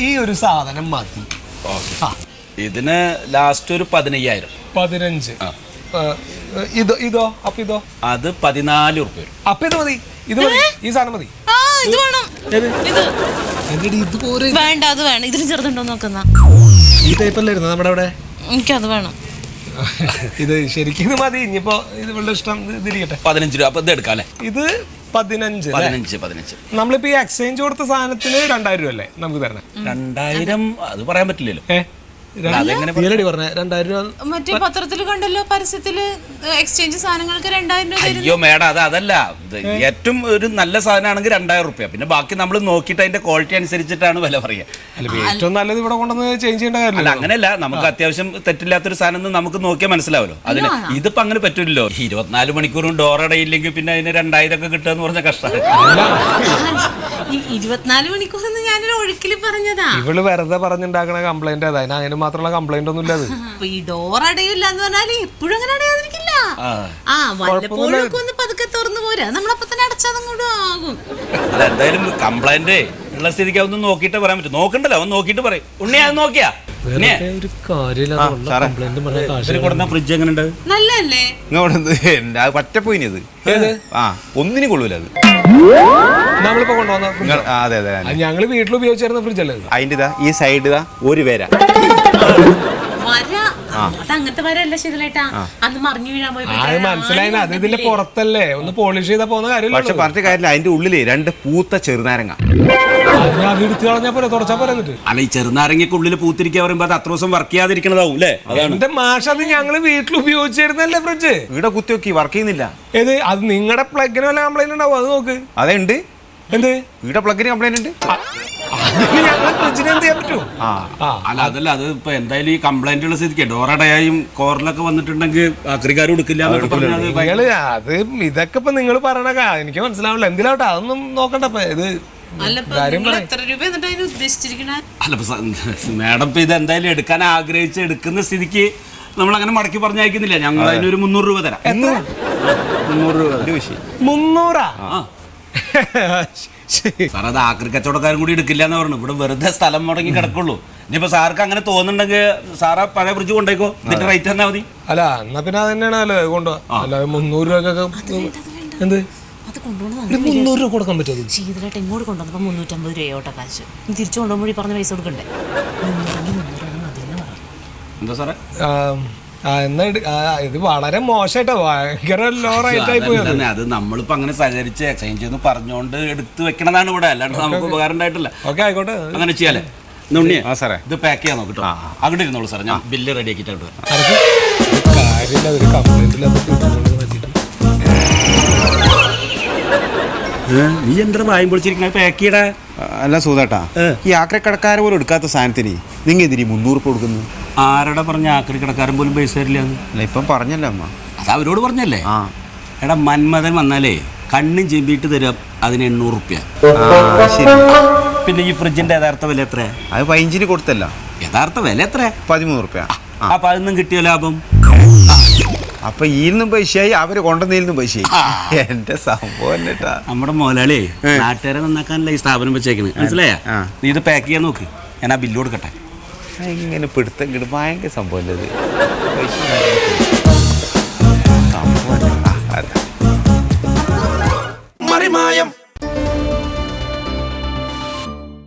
ഈ ഒരു സാധനം മതി. ഇതിന് ലാസ്റ്റ് ഒരു 15,000. 15. ഇതോ അപ്പൊ ഇതോ? അത് 14 രൂപ വരും. അപ്പൊ ഇത് മതി, ഇത് മതി, ഈ സാധനം മതി. വേണ്ട, അത് വേണം. ഇതിന് ചെറുതുണ്ടോ നോക്കുന്ന ഈ ടൈപ്പല്ലായിരുന്നു നമ്മുടെ അവിടെ. എനിക്കത് വേണം. ഇത് ശരിക്കും ഇത് മതി. ഇനിയിപ്പോ ഇത് വളരെ ഇഷ്ടം ഇതിരിക്കട്ടെ. 15 രൂപ. അപ്പൊ ഇത് എടുക്കാം അല്ലേ? ഇത് 15. നമ്മളിപ്പോ ഈ എക്സ്ചേഞ്ച് കൊടുത്ത സാധനത്തിന് 2,000 രൂപ അല്ലേ നമുക്ക് തരണം? 2,000 അത് പറയാൻ പറ്റില്ലല്ലോ. പറഞ്ഞ 2,000 രൂപ മറ്റേ പത്രത്തിൽ കണ്ടല്ലോ, പരസ്യത്തില് എക്സ്ചേഞ്ച് സാധനങ്ങൾക്ക് 2,000 രൂപ. അയ്യോ മേഡം, അതല്ല. ഏറ്റവും ഒരു നല്ല സാധനമാണെങ്കിൽ 2,000 രൂപ. പിന്നെ ബാക്കി നമ്മൾ നോക്കിയിട്ട് അതിന്റെ ക്വാളിറ്റി അനുസരിച്ചിട്ടാണ് വില പറയുക. ഏറ്റവും നല്ലത് ഇവിടെ കൊണ്ടുവന്ന് ചേഞ്ച് ചെയ്യേണ്ട കാര്യമില്ല. അങ്ങനെയല്ല, നമുക്ക് അത്യാവശ്യം തെറ്റില്ലാത്തൊരു സാധനം നമുക്ക് നോക്കിയാൽ മനസ്സിലാവല്ലോ. അതിന് ഇതിപ്പോ അങ്ങനെ പറ്റില്ലല്ലോ. 24 മണിക്കൂറും ഡോർ അടയില്ലെങ്കിൽ പിന്നെ അതിന് 2,000 ഒക്കെ കിട്ടുക എന്ന് പറഞ്ഞ കഷ്ടമാണ്. 24 മണിക്കൂർ ഞാനൊരു ഒഴുക്കിൽ പറഞ്ഞതാ. ഇവള് വെറുതെ പറഞ്ഞുണ്ടാക്കണ കംപ്ലൈന്റ് അതായത് അതിന് മാത്രമുള്ള കംപ്ലൈന്റ് ഒന്നും ഇല്ല. ഈ ഡോർ അടയില്ല എന്ന് പറഞ്ഞാല് എപ്പോഴും അങ്ങനെ അടയാതിരിക്കില്ല. വല്ലപ്പോഴും ഒന്ന് പതുക്കെ തുറന്നു പോരാ, നമ്മളപ്പോ തന്നെ അടച്ചതങ്ങോട്ടും ആകും. എന്തായാലും കംപ്ലൈന്റ് ഉള്ള സ്ഥിതിക്ക് അതൊന്നും നോക്കിയിട്ട് പറയാൻ പറ്റും. നോക്കണ്ടല്ലോ, ഒന്ന് നോക്കിയിട്ട് പറയും. ഉണ്ണി അത് നോക്കിയാ ഫ്രിഡ്ജ് എങ്ങനെ ഉണ്ട്? നല്ലല്ലേ? പറ്റപ്പോയിത് ഒന്നിനും കൊള്ളൂല അത്. നമ്മളിപ്പോ കൊണ്ടുവന്ന അതെ അതെ, ഞങ്ങള് വീട്ടിൽ ഉപയോഗിച്ചിരുന്ന ഫ്രിഡ്ജ് അല്ലേ? അതിന്റെ ഈ സൈഡ് ഒരു പേര അങ്ങനത്തെ വരല്ല ശീതളേട്ടാ. അന്ന് മറിഞ്ഞു വീഴാൻ പോയി. മനസ്സിലായി. അത് ഇതിന്റെ പുറത്തല്ലേ, ഒന്ന് പോളിഷ് ചെയ്താ പോകുന്ന കാര്യം. പക്ഷെ പറഞ്ഞ കാര്യമില്ല, അതിന്റെ ഉള്ളില് 2 പൂത്ത ചെറുനാരങ്ങ. എടുത്തു കളഞ്ഞാ പോലെ തുടച്ചാ പോലെ. അല്ല, ഈ ചെറുനാരങ്ങക്ക് ഉള്ളിൽ പൂത്തിരിക്കുക പറയുമ്പോ അത് അത്ര ദിവസം വർക്ക് ചെയ്യാതിരിക്കണതാവും അല്ലേ? എന്റെ മാഷ, അത് ഞങ്ങള് വീട്ടിൽ ഉപയോഗിച്ചിരുന്നല്ലേ ഫ്രിഡ്ജ്. ഇവിടെ കുത്തി നോക്കി വർക്ക് ചെയ്യുന്നില്ല. ഏത്? അത് നിങ്ങളുടെ പ്ലഗിന് വല്ല കംപ്ലൈന്റ് ഉണ്ടാവും, അത് നോക്ക്. അതെ ഉണ്ട്. എന്ത്? ഇവിടെ പ്ലഗിന് കംപ്ലൈന്റ് ഉണ്ട്. അല്ല, അതല്ല, അത് ഇപ്പൊ എന്തായാലും ഈ കംപ്ലൈന്റ് ഉള്ള സ്ഥിതിക്ക് ഡോറടയായും കോറിലൊക്കെ വന്നിട്ടുണ്ടെങ്കിൽ ആക്രിക്കാർ കൊടുക്കില്ല. അത് ഇതൊക്കെ ഇപ്പൊ നിങ്ങൾ പറയണ എനിക്ക് മനസ്സിലാവില്ല. എന്തിലാവട്ടെ, അതൊന്നും നോക്കണ്ട. ഇത് അല്ല മാഡം, ഇപ്പൊ ഇത് എന്തായാലും എടുക്കാൻ ആഗ്രഹിച്ച് എടുക്കുന്ന സ്ഥിതിക്ക് നമ്മൾ അങ്ങനെ മടക്കി പറഞ്ഞയക്കുന്നില്ല. ഞങ്ങൾ അതിനൊരു 300 രൂപ തരാം. 300 രൂപ? സാർ, അത് ആക്രി കച്ചവടക്കാരും കൂടി എടുക്കില്ല എന്ന് പറഞ്ഞു. ഇവിടെ വെറുതെ സ്ഥലം മുടങ്ങി കിടക്കുള്ളൂ. ഇനിയിപ്പോ സാർക്ക് അങ്ങനെ തോന്നുന്നുണ്ടെങ്കിൽ സാറാ പഴയ ഫ്രിഡ്ജ് കൊണ്ടേക്കോ, ഇതിന്റെ റേറ്റ് തന്നാ മതി. അല്ല, എന്നാ പിന്നെ അത് തന്നെയാണ് നല്ലത്. കൊണ്ടുപോവാ. അല്ല, 300 രൂപക്കൊക്കെ എന്ത് 300 രൂപ കൊടുക്കാൻ പറ്റും? ശീതളായിട്ട് ഇങ്ങോട്ട് കൊണ്ടുവന്നപ്പോ 350 രൂപയോട്ടോ കാശ്. തിരിച്ചു കൊണ്ടുപോയി പറഞ്ഞ പൈസ കൊടുക്കണ്ടേ? എന്താ സാറേ? എന്നാ ഇത് വളരെ മോശമായിട്ടോ, ഭയങ്കര ലോ റേറ്റ് ആയി പോയത്. അത് നമ്മളിപ്പോ അങ്ങനെ സഹകരിച്ച് എക്സ്ചേഞ്ച് എന്ന് പറഞ്ഞുകൊണ്ട് എടുത്ത് വെക്കണതാണ് ഇവിടെ, അല്ലാണ്ട് നമുക്ക് ഉപകാരം ഉണ്ടായിട്ടില്ല. ഓക്കെ, ആയിക്കോട്ടെ, അങ്ങനെ ചെയ്യാലേ. ഉണ്ണിയെ സാറേ ഇത് പാക്ക് ചെയ്യാൻ നോക്കിട്ടോ. അങ്ങോട്ട് ഇരുന്നോളൂ സാറേ, ഞാൻ ബില്ല് റെഡി ആക്കിയിട്ട് കാര്യമില്ല. ഒരു കംപ്ലൈന്റ് നീ എന്താ വായും പൊളിച്ചിരിക്കണ പാക്ക് ചെയ്യടാ. അല്ല സൂതാട്ടാ, ഈ ആക്രിക്കടക്കാരെ പോലും എടുക്കാത്ത സാധനത്തിന് നിങ്ങൾ എന്തിനീ 300 രൂപ കൊടുക്കുന്നു? ആരുടെ പറഞ്ഞ ആക്രി കിടക്കാരൻ പോലും പൈസ തരില്ല? അല്ല, ഇപ്പം പറഞ്ഞല്ലോ അമ്മ. അത് അവരോട് പറഞ്ഞല്ലേ? എടാ, മന്മഥൻ വന്നാലേ കണ്ണും ചെമ്പിയിട്ട് തരാം. അതിന് 800 രൂപ. പിന്നെ ഈ ഫ്രിഡ്ജിന്റെ യഥാർത്ഥ വില എത്ര? അത് 15 കൊടുത്തല്ല. യഥാർത്ഥ വില എത്ര? 13 രൂപ. അപ്പൊ അതിന്നും കിട്ടിയ ലാഭം. അപ്പൊ ഈന്നും പൈസയായി, അവര് കൊണ്ടുവന്നതിൽ പൈസയായി. എന്റെ സംഭവം നമ്മുടെ മുതലാളി നാട്ടുകാരെ നന്നാക്കാനല്ല ഈ സ്ഥാപനം വെച്ചേക്കുന്നത്, മനസ്സിലായാ? നീ ഇത് പാക്ക് ചെയ്യാൻ നോക്ക്, ഞാൻ ആ ബില്ല് കൊടുക്കട്ടെ. ഇങ്ങനെ പിടുത്തം കിട്ടും. ഭയങ്കര സംഭവം.